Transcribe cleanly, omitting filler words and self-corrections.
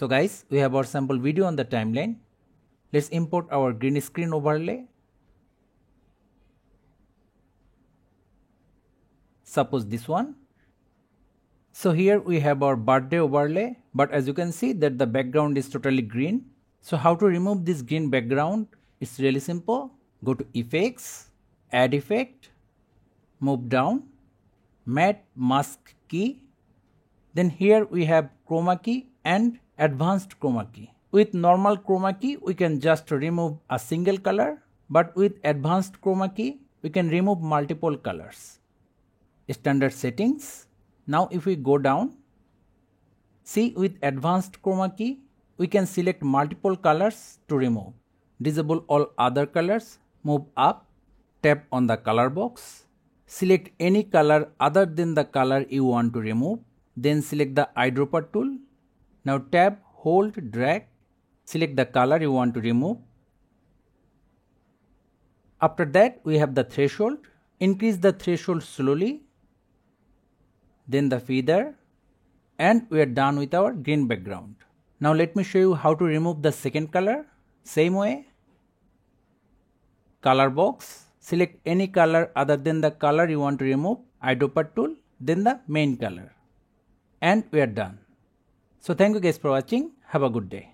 So guys, we have our sample video on the timeline. Let's import our green screen overlay. Suppose this one. So here we have our birthday overlay, but as you can see that the background is totally green. So how to remove this green background? It's really simple. Go to Effects, Add Effect, move down, Matte Mask key. Then here we have Chroma key and Advanced Chroma key. With normal chroma key, we can just remove a single color, but with Advanced Chroma key, we can remove multiple colors. Standard settings. Now if we go down, see with Advanced Chroma key, we can select multiple colors to remove. Disable all other colors, move up, tap on the color box, select any color other than the color you want to remove, then select the eyedropper tool. Now tap, hold, drag, select the color you want to remove. After that we have the threshold. Increase the threshold slowly, then the feather, and we are done with our green background. Now let me show you how to remove the second color. Same way, color box, select any color other than the color you want to remove, eyedropper tool, then the main color, and we are done. So thank you guys for watching. Have a good day.